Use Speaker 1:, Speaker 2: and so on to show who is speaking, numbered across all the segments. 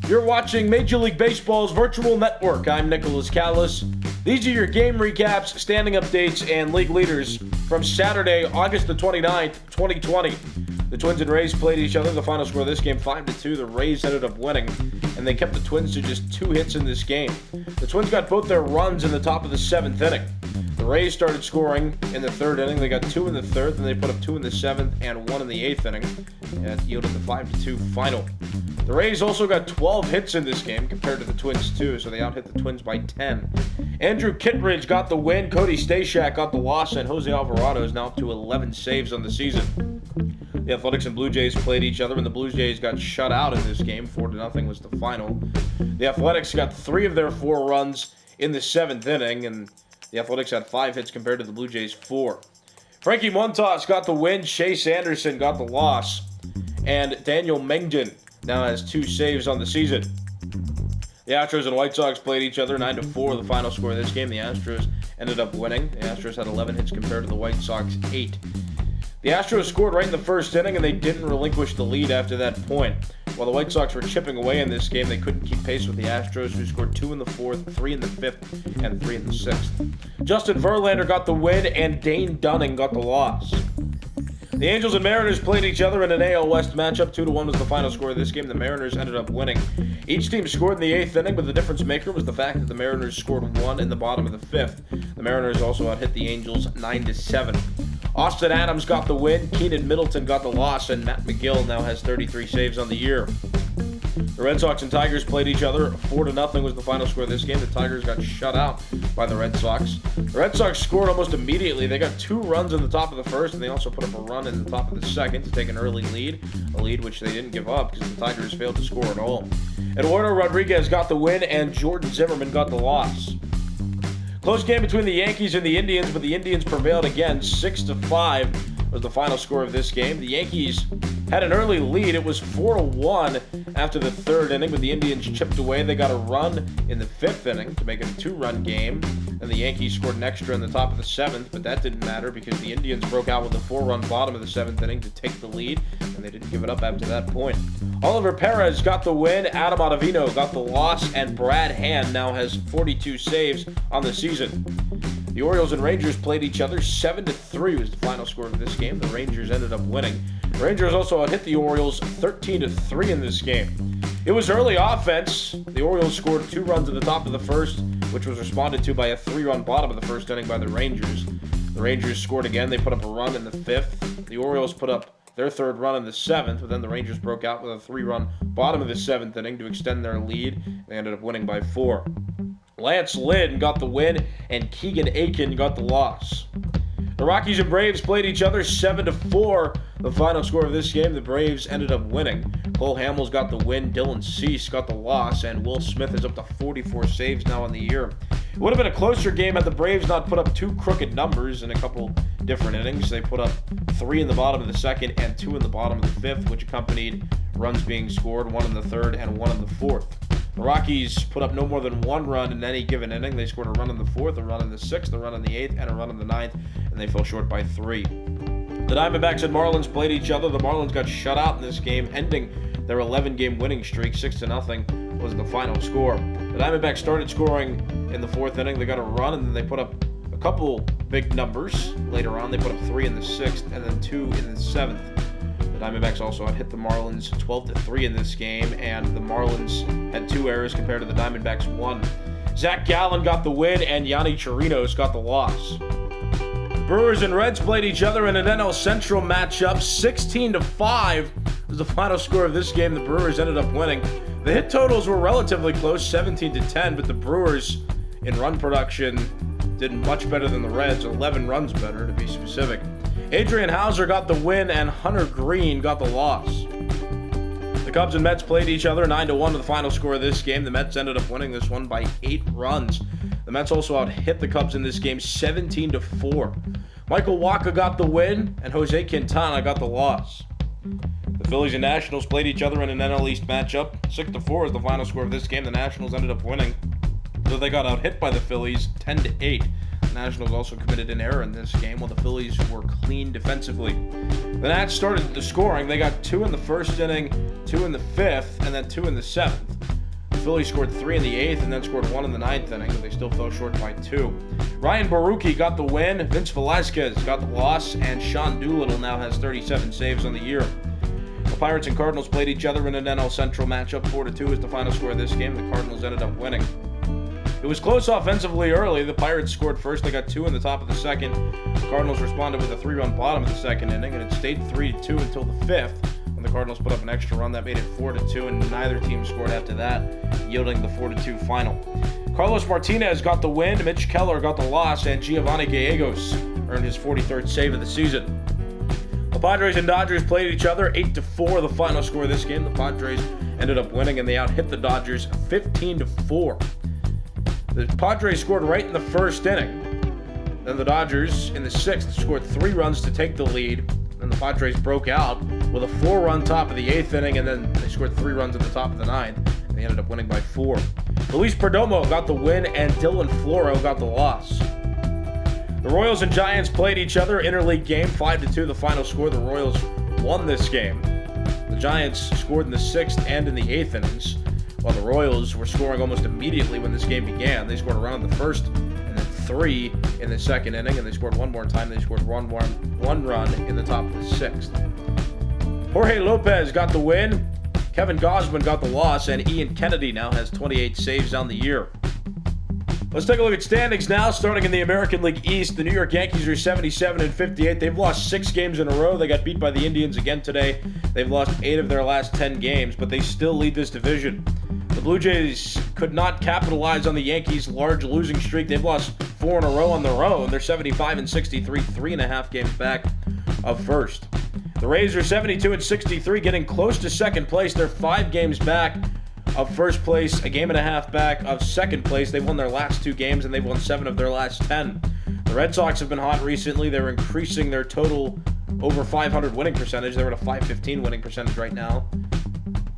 Speaker 1: You're watching Major League Baseball's virtual network. I'm Nicholas Callis. These are your game recaps, standing updates, and league leaders from Saturday, August the 29th, 2020. The Twins and Rays played each other. The final score of this game, 5-2. The Rays ended up winning, and they kept the Twins to just 2 hits in this game. The Twins got both their runs in the top of the 7th inning. The Rays started scoring in the 3rd inning. They got 2 in the 3rd, then they put up 2 in the 7th and 1 in the 8th inning, and it yielded the 5-2 final. The Rays also got 12 hits in this game compared to the Twins 2, so they out-hit the Twins by 10. Andrew Kittredge got the win, Cody Stashak got the loss, and Jose Alvarado is now up to 11 saves on the season. The Athletics and Blue Jays played each other, and the Blue Jays got shut out in this game. 4-0 was the final. The Athletics got 3 of their 4 runs in the 7th inning, and the Athletics had 5 hits compared to the Blue Jays' 4. Frankie Montas got the win, Chase Anderson got the loss, and Daniel Mengden now has 2 saves on the season. The Astros and White Sox played each other, 9-4 the final score of this game. The Astros ended up winning. The Astros had 11 hits compared to the White Sox 8. The Astros scored right in the 1st inning, and they didn't relinquish the lead after that point. While the White Sox were chipping away in this game, they couldn't keep pace with the Astros, who scored 2 in the 4th, 3 in the 5th, and 3 in the 6th. Justin Verlander got the win, and Dane Dunning got the loss. The Angels and Mariners played each other in an AL West matchup. 2-1 was the final score of this game. The Mariners ended up winning. Each team scored in the 8th inning, but the difference maker was the fact that the Mariners scored 1 in the bottom of the 5th. The Mariners also out-hit the Angels 9-7. Austin Adams got the win, Keenan Middleton got the loss, and Matt McGill now has 33 saves on the year. The Red Sox and Tigers played each other. 4-0 was the final score of this game. The Tigers got shut out by the Red Sox. The Red Sox scored almost immediately. They got 2 runs in the top of the 1st, and they also put up a run in the top of the 2nd to take an early lead, a lead which they didn't give up because the Tigers failed to score at all. Eduardo Rodriguez got the win, and Jordan Zimmerman got the loss. Close game between the Yankees and the Indians, but the Indians prevailed again. 6-5 was the final score of this game. The Yankees had an early lead. It was 4-1 after the 3rd inning, but the Indians chipped away. They got a run in the 5th inning to make it a 2-run game. And the Yankees scored an extra in the top of the 7th, but that didn't matter because the Indians broke out with a 4-run bottom of the 7th inning to take the lead, and they didn't give it up after that point. Oliver Perez got the win, Adam Ottavino got the loss, and Brad Hand now has 42 saves on the season. The Orioles and Rangers played each other. 7-3 was the final score of this game. The Rangers ended up winning. The Rangers also hit the Orioles 13-3 in this game. It was early offense. The Orioles scored 2 runs at the top of the 1st, which was responded to by a 3-run bottom of the 1st inning by the Rangers. The Rangers scored again. They put up a run in the 5th. The Orioles put up their 3rd run in the 7th, but then the Rangers broke out with a 3-run bottom of the 7th inning to extend their lead. They ended up winning by 4. Lance Lynn got the win, and Keegan Aiken got the loss. The Rockies and Braves played each other. 7-4 the final score of this game. The Braves ended up winning. Cole Hamels got the win, Dylan Cease got the loss, and Will Smith is up to 44 saves now on the year. It would have been a closer game had the Braves not put up 2 crooked numbers in a couple different innings. They put up 3 in the bottom of the 2nd and 2 in the bottom of the 5th, which accompanied runs being scored, 1 in the 3rd and 1 in the 4th. The Rockies put up no more than 1 run in any given inning. They scored a run in the 4th, a run in the 6th, a run in the 8th, and a run in the 9th, and they fell short by 3. The Diamondbacks and Marlins played each other. The Marlins got shut out in this game, ending their 11-game winning streak. 6-0 was the final score. The Diamondbacks started scoring in the 4th inning. They got a run, and then they put up a couple big numbers later on. They put up 3 in the 6th and then 2 in the 7th. The Diamondbacks also hit the Marlins 12-3 in this game, and the Marlins had 2 errors compared to the Diamondbacks 1. Zach Gallen got the win, and Yanni Chirinos got the loss. Brewers and Reds played each other in an NL Central matchup. 16-5 was the final score of this game. The Brewers ended up winning. The hit totals were relatively close, 17-10, but the Brewers in run production did much better than the Reds, 11 runs better to be specific. Adrian Hauser got the win, and Hunter Green got the loss. The Cubs and Mets played each other. 9-1 to the final score of this game. The Mets ended up winning this one by 8 runs. The Mets also out-hit the Cubs in this game 17-4. Michael Wacha got the win, and Jose Quintana got the loss. The Phillies and Nationals played each other in an NL East matchup. 6-4 is the final score of this game. The Nationals ended up winning, though they got out-hit by the Phillies 10-8. Nationals also committed an error in this game while the Phillies were clean defensively. The Nats started the scoring. They got 2 in the first inning, 2 in the 5th, and then 2 in the 7th. The Phillies scored 3 in the 8th and then scored 1 in the 9th inning, but they still fell short by 2. Ryan Baruchi got the win, Vince Velasquez got the loss, and Sean Doolittle now has 37 saves on the year. The Pirates and Cardinals played each other in an NL Central matchup. 4-2 is the final score of this game. The Cardinals ended up winning. It was close offensively early. The Pirates scored first. They got 2 in the top of the second. The Cardinals responded with a 3-run bottom of the second inning, and it stayed 3-2 until the 5th, when the Cardinals put up an extra run that made it 4-2, and neither team scored after that, yielding the 4-2 final. Carlos Martinez got the win, Mitch Keller got the loss, and Giovanni Gallegos earned his 43rd save of the season. The Padres and Dodgers played each other. 8-4 the final score of this game. The Padres ended up winning, and they out-hit the Dodgers 15-4. The Padres scored right in the first inning. Then the Dodgers, in the 6th, scored 3 runs to take the lead. Then the Padres broke out with a 4-run top of the 8th inning, and then they scored 3 runs at the top of the 9th. And they ended up winning by 4. Luis Perdomo got the win, and Dylan Floro got the loss. The Royals and Giants played each other. Interleague game, 5-2 the final score. The Royals won this game. The Giants scored in the 6th and in the 8th innings, while the Royals were scoring almost immediately when this game began. They scored a run in the first and then 3 in the second inning, and they scored one more time. They scored one run in the top of the 6th. Jorge Lopez got the win, Kevin Gausman got the loss, and Ian Kennedy now has 28 saves on the year. Let's take a look at standings now. Starting in the American League East, the New York Yankees are 77-58. They've lost 6 games in a row. They got beat by the Indians again today. They've lost 8 of their last 10 games, but they still lead this division. The Blue Jays could not capitalize on the Yankees' large losing streak. They've lost 4 in a row on their own. They're 75-63, 3.5 games back of first. The Rays are 72-63, getting close to second place. They're 5 games back of first place, a game and a half back of second place. They've won their last 2 games, and they've won 7 of their last 10. The Red Sox have been hot recently. They're increasing their total over 500 winning percentage. They're at a 515 winning percentage right now.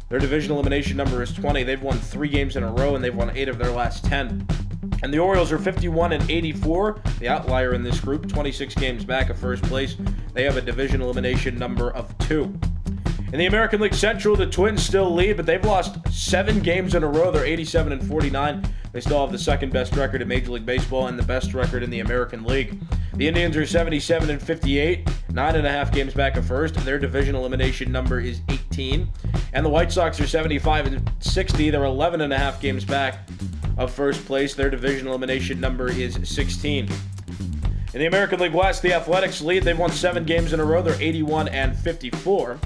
Speaker 1: Their division elimination number is 20. They've won 3 games in a row, and they've won 8 of their last 10. And the Orioles are 51-84, the outlier in this group, 26 games back of first place. They have a division elimination number of 2. In the American League Central, the Twins still lead, but they've lost 7 games in a row. They're 87-49. They still have the second best record in Major League Baseball and the best record in the American League. The Indians are 77-58, 9.5 games back of first. Their division elimination number is 18. And the White Sox are 75-60. They're 11.5 games back of first place. Their division elimination number is 16. In the American League West, the Athletics lead. They've won 7 games in a row. They're 81-54.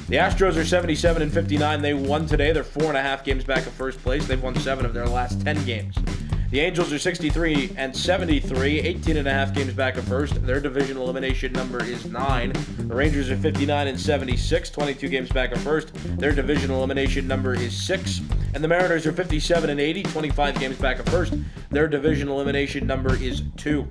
Speaker 1: The Astros are 77-59. They won today. They're 4.5 games back of first place. They've won 7 of their last 10 games. The Angels are 63-73, 18.5 games back of first. Their division elimination number is 9. The Rangers are 59-76, 22 games back of first. Their division elimination number is 6. And the Mariners are 57-80, 25 games back of first. Their division elimination number is 2.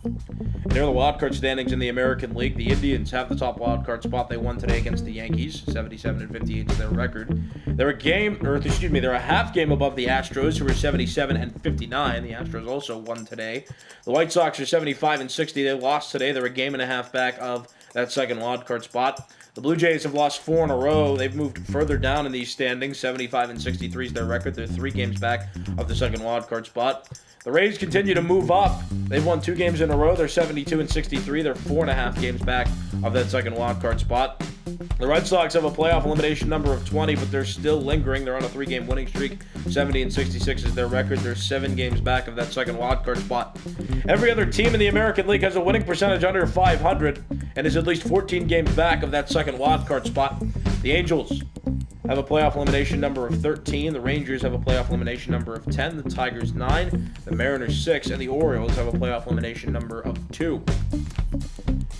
Speaker 1: And here are the wildcard standings in the American League. The Indians have the top wildcard spot. They won today against the Yankees. 77-58 is their record. They're a half game above the Astros, who are 77-59. The Astros also won today. The White Sox are 75-60. They lost today. They're a game and a half back of that second wildcard spot. The Blue Jays have lost 4 in a row. They've moved further down in these standings. 75-63 is their record. They're 3 games back of the second wildcard spot. The Rays continue to move up. They've won 2 games in a row. They're 72-63. They're 4.5 games back of that second wildcard spot. The Red Sox have a playoff elimination number of 20, but they're still lingering. They're on a 3-game winning streak. 70-66 is their record. They're 7 games back of that second wildcard spot. Every other team in the American League has a winning percentage under 500 and is at least 14 games back of that second wildcard spot. The Angels have a playoff elimination number of 13. The Rangers have a playoff elimination number of 10. The Tigers 9. The Mariners 6. And the Orioles have a playoff elimination number of 2.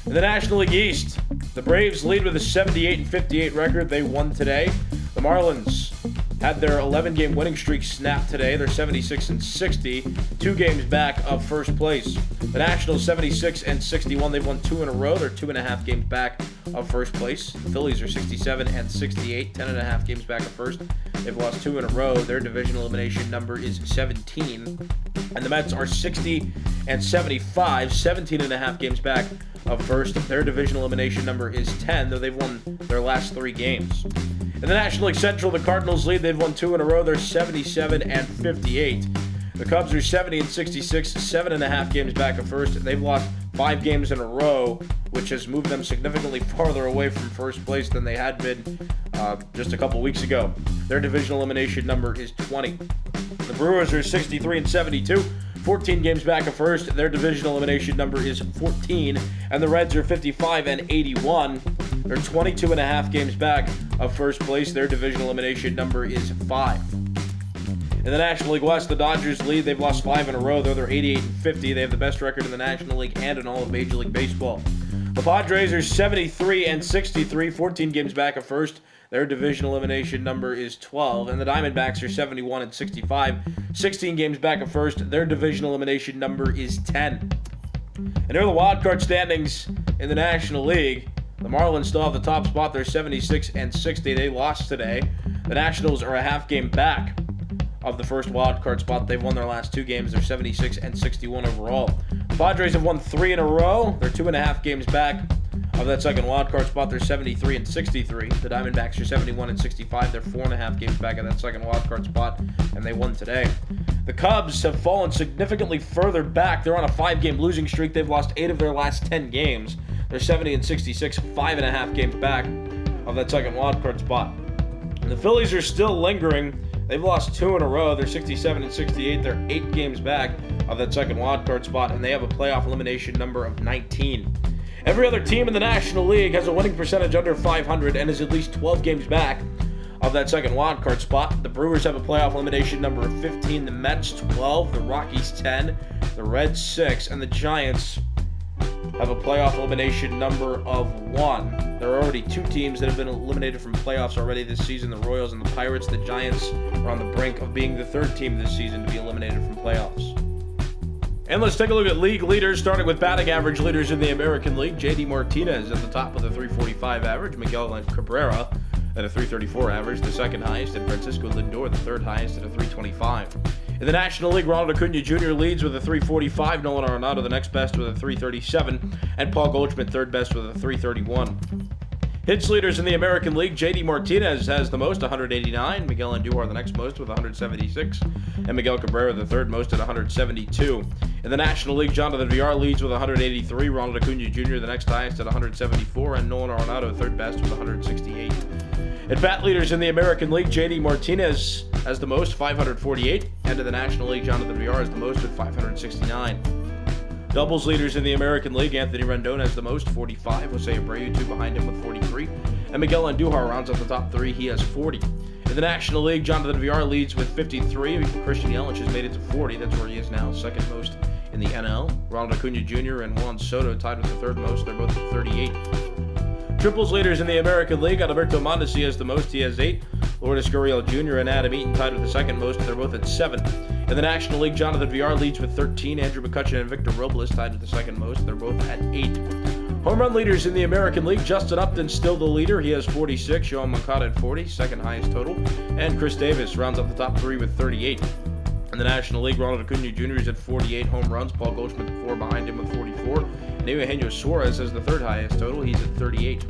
Speaker 1: In the National League East, the Braves lead with a 78-58 record. They won today. The Marlins had their 11-game winning streak snapped today. They're 76-60, 2 games back of first place. The Nationals 76-61. They've won 2 in a row. They're 2.5 games back of first place. The Phillies are 67 and 68, 10.5 games back of first. They've lost 2 in a row. Their division elimination number is 17. And the Mets are 60 and 75, 17.5 games back of first. Their division elimination number is 10, though they've won their last 3 games. In the National League Central, the Cardinals lead. They've won 2 in a row. They're 77 and 58. The Cubs are 70 and 66, 7.5 games back of first. They've lost 5 games in a row, which has moved them significantly farther away from first place than they had been just a couple weeks ago. Their division elimination number is 20. The Brewers are 63 and 72, 14 games back of first. Their division elimination number is 14. And the Reds are 55 and 81. They're 22.5 games back of first place. Their division elimination number is 5. In the National League West, the Dodgers lead. They've lost 5 in a row, though they're 88 and 50. They have the best record in the National League and in all of Major League Baseball. The Padres are 73 and 63, 14 games back of first. Their division elimination number is 12. And the Diamondbacks are 71 and 65, 16 games back of first. Their division elimination number is 10. And here are the wild card standings in the National League. The Marlins still have the top spot. They're 76 and 60. They lost today. The Nationals are a half game back of the first wild card spot. They've won their last 2 games. They're 76 and 61 overall. The Padres have won 3 in a row. They're 2.5 games back of that second wild card spot. They're 73 and 63. The Diamondbacks are 71 and 65. They're 4.5 games back of that second wild card spot, and they won today. The Cubs have fallen significantly further back. They're on a 5-game losing streak. They've lost 8 of their last 10 games. They're 70 and 66, 5.5 games back of that second wild card spot. And the Phillies are still lingering. They've lost 2 in a row. They're 67 and 68. They're 8 games back of that second wild card spot, and they have a playoff elimination number of 19. Every other team in the National League has a winning percentage under 500 and is at least 12 games back of that second wild card spot. The Brewers have a playoff elimination number of 15. The Mets 12. The Rockies 10. The Reds 6. And the Giants have a playoff elimination number of 1. There are already 2 teams that have been eliminated from playoffs already this season, the Royals and the Pirates. The Giants are on the brink of being the 3rd team this season to be eliminated from playoffs. And let's take a look at league leaders, starting with batting average leaders in the American League. J.D. Martinez at the top with a .345 average. Miguel Cabrera at a .334 average, the second highest, and Francisco Lindor, the 3rd highest, at a .325. In the National League, Ronald Acuna Jr. leads with a .345, Nolan Arenado the next best with a .337, and Paul Goldschmidt 3rd best with a .331. Hits leaders in the American League, J.D. Martinez has the most, 189, Miguel Andujar the next most with 176, and Miguel Cabrera the 3rd most at 172. In the National League, Jonathan Villar leads with 183, Ronald Acuna Jr. the next highest at 174, and Nolan Arenado 3rd best with 168. At bat leaders in the American League, J.D. Martinez has the most, 548, and in the National League, Jonathan Villar has the most with 569. Doubles leaders in the American League, Anthony Rendon has the most, 45, Jose Abreu 2 behind him with 43, and Miguel Andujar rounds out the top 3, he has 40. In the National League, Jonathan Villar leads with 53, Christian Yelich has made it to 40, that's where he is now, 2nd most in the NL. Ronald Acuna Jr. and Juan Soto tied with the 3rd most, they're both at 38. Triples leaders in the American League, Alberto Mondesi has the most, he has 8. Lourdes Gurriel Jr. and Adam Eaton tied with the 2nd most, they're both at 7. In the National League, Jonathan Villar leads with 13. Andrew McCutchen and Victor Robles tied with the 2nd most, they're both at 8. Home run leaders in the American League, Justin Upton's still the leader, he has 46. Yohan Moncada at 40, 2nd highest total. And Chris Davis rounds up the top 3 with 38. In the National League, Ronald Acuna Jr. is at 48 home runs. Paul Goldschmidt 4 behind him with 44. And Eugenio Suarez has the 3rd highest total. He's at 38.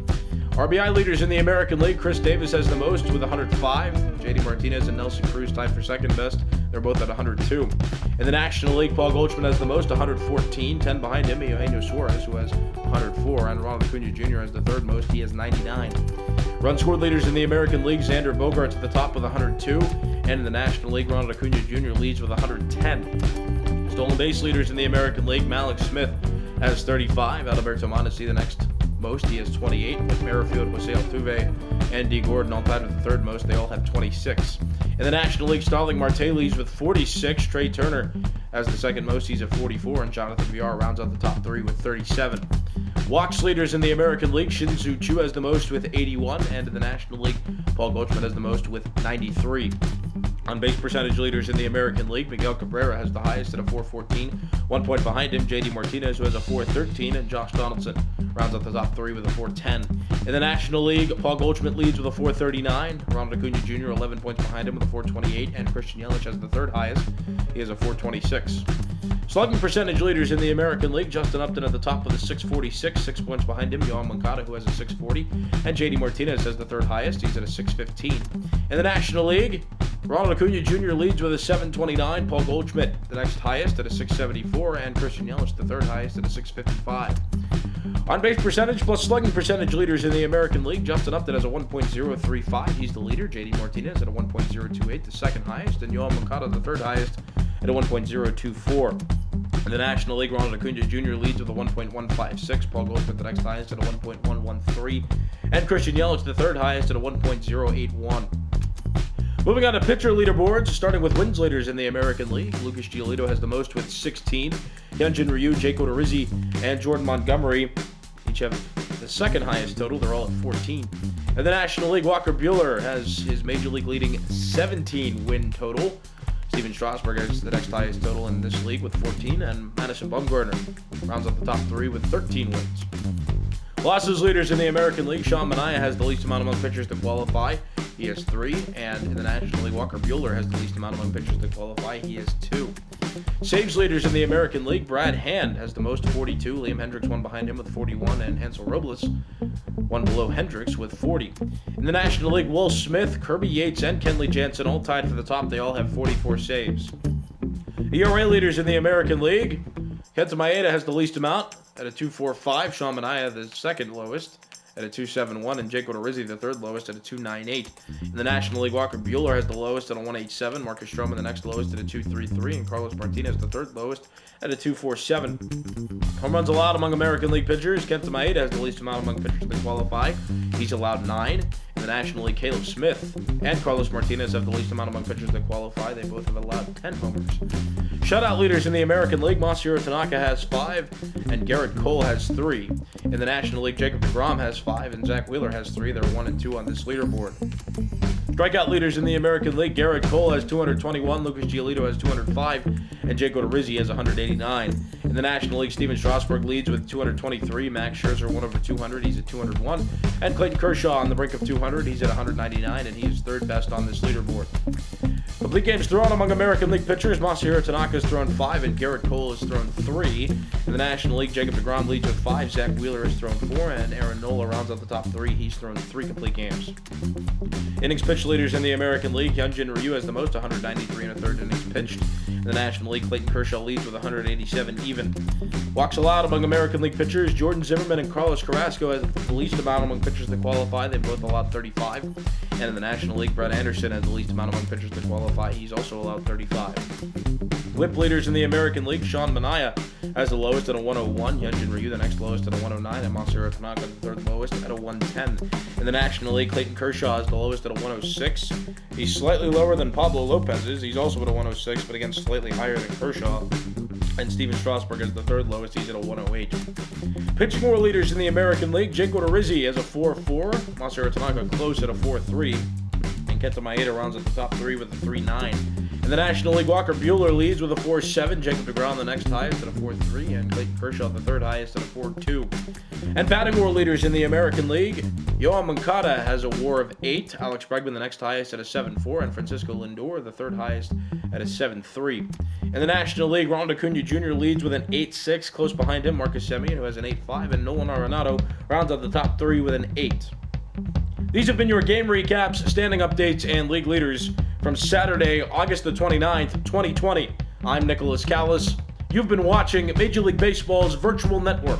Speaker 1: RBI leaders in the American League, Chris Davis has the most with 105. J.D. Martinez and Nelson Cruz tied for 2nd best. They're both at 102. In the National League, Paul Goldschmidt has the most, 114. 10 behind him, Eugenio Suarez, who has 104. And Ronald Acuna Jr. has the 3rd most. He has 99. Run scored leaders in the American League, Xander Bogaerts at the top with 102. And in the National League, Ronald Acuna Jr. leads with 110. Stolen base leaders in the American League, Malik Smith has 35. Alberto Mondesi the next most, he has 28. With Merrifield, Jose Altuve, and D. Gordon all tied with the 3rd most, they all have 26. In the National League, Starling Marte leads with 46. Trey Turner has the 2nd most, he's at 44, and Jonathan Villar rounds out the top 3 with 37. Walks leaders in the American League, Shin-Soo Choo has the most with 81, and in the National League, Paul Goldschmidt has the most with 93. On-base percentage leaders in the American League, Miguel Cabrera has the highest at a .414. 1 point behind him, J.D. Martinez, who has a .413, and Josh Donaldson rounds out the top three with a .410. In the National League, Paul Goldschmidt leads with a .439. Ronald Acuna Jr. 11 points behind him with a .428, and Christian Yelich has the third highest. He has a .426. Slugging percentage leaders in the American League, Justin Upton at the top with a .646, 6 points behind him, Yoán Moncada, who has a .640, and J.D. Martinez has the third highest. He's at a .615. In the National League, Ronald Acuna Jr. leads with a .729, Paul Goldschmidt the next highest at a .674, and Christian Yelich the third highest at a .655. On-base percentage plus slugging percentage leaders in the American League, Justin Upton has a 1.035. He's the leader. J.D. Martinez at a 1.028, the second highest, and Yoán Moncada the third highest at a 1.024. In the National League, Ronald Acuna Jr. leads with a 1.156, Paul Goldschmidt the next highest at a 1.113, and Christian Yelich the third highest at a 1.081. Moving on to pitcher leaderboards, starting with wins leaders in the American League. Lucas Giolito has the most with 16. Hyunjin Ryu, Jake Odorizzi, and Jordan Montgomery each have the second highest total. They're all at 14. In the National League, Walker Buehler has his major league leading 17 win total. Steven Strasburg has the next highest total in this league with 14, and Madison Bumgarner rounds up the top three with 13 wins. Losses leaders in the American League, Sean Manaea has the least amount among pitchers to qualify. He has 3, and in the National League, Walker Buehler has the least amount among pitchers to qualify. He has 2. Saves leaders in the American League, Brad Hand has the most, 42. Liam Hendricks one behind him with 41, and Hansel Robles one below Hendricks with 40. In the National League, Will Smith, Kirby Yates, and Kenley Jansen all tied for the top. They all have 44 saves. ERA leaders in the American League, Kenta Maeda has the least amount at a 2.45. Sean Manaea the second lowest at a 2.71, and Jake Odorizzi the third lowest at a 2.98. In the National League, Walker Buehler has the lowest at a 1.87. Marcus Stroman the next lowest at a 2.33, and Carlos Martinez the third lowest at a 2.47. Home runs allowed among American League pitchers, Kenta Maeda has the least amount among pitchers that qualify. He's allowed 9. In the National League, Caleb Smith and Carlos Martinez have the least amount among pitchers that qualify. They both have allowed 10 homers. Shutout leaders in the American League, Masahiro Tanaka has 5, and Garrett Cole has 3. In the National League, Jacob deGrom has 5, and Zach Wheeler has 3. They're 1 and 2 on this leaderboard. Strikeout leaders in the American League, Garrett Cole has 221, Lucas Giolito has 205, and Jake Odorizzi has 189. In the National League, Steven Strasburg leads with 223, Max Scherzer 1 over 200, he's at 201, and Clayton Kershaw on the brink of 200, he's at 199, and he is third best on this leaderboard. Complete games thrown among American League pitchers, Masahiro Tanaka has thrown 5, and Garrett Cole has thrown 3. In the National League, Jacob deGrom leads with 5, Zach Wheeler has thrown 4, and Aaron Nola rounds out the top 3. He's thrown 3 complete games. Innings pitched leaders in the American League, Hyunjin Ryu has the most, 193 and a third innings pitched. In the National League, Clayton Kershaw leads with 187 even. Walks allowed among American League pitchers, Jordan Zimmermann and Carlos Carrasco has the least amount among pitchers that qualify. They both allowed 35. And in the National League, Brett Anderson has the least amount among pitchers that qualify. He's also allowed 35. Whip leaders in the American League, Sean Manaea has the lowest at a 101, Hyunjin Ryu the next lowest at a 109, and Masahiro Tanaka the third lowest at a 110. In the National League, Clayton Kershaw has the lowest at a 106. He's slightly lower than Pablo Lopez's. He's also at a 106, but again, slightly higher than Kershaw. And Steven Strasburg is the third lowest. He's at a 108. Pitching war leaders in the American League, Jake Odorizzi has a 4.4, Masahiro Tanaka close at a 4.3, and Kenta Maeda rounds at the top 3 with a 3.9. In the National League, Walker Buehler leads with a 4.7, Jacob deGrom the next highest at a 4.3, and Clayton Kershaw the third highest at a 4.2. And batting war leaders in the American League, Yoán Moncada has a WAR of 8, Alex Bregman the next highest at a 7.4, and Francisco Lindor the third highest at a 7.3. In the National League, Ronald Acuna Jr. leads with an 8.6, close behind him Marcus Semien, who has an 8.5, and Nolan Arenado rounds out the top 3 with an 8. These have been your game recaps, standing updates, and league leaders from Saturday, August the 29th, 2020. I'm Nicholas Callis. You've been watching Major League Baseball's virtual network.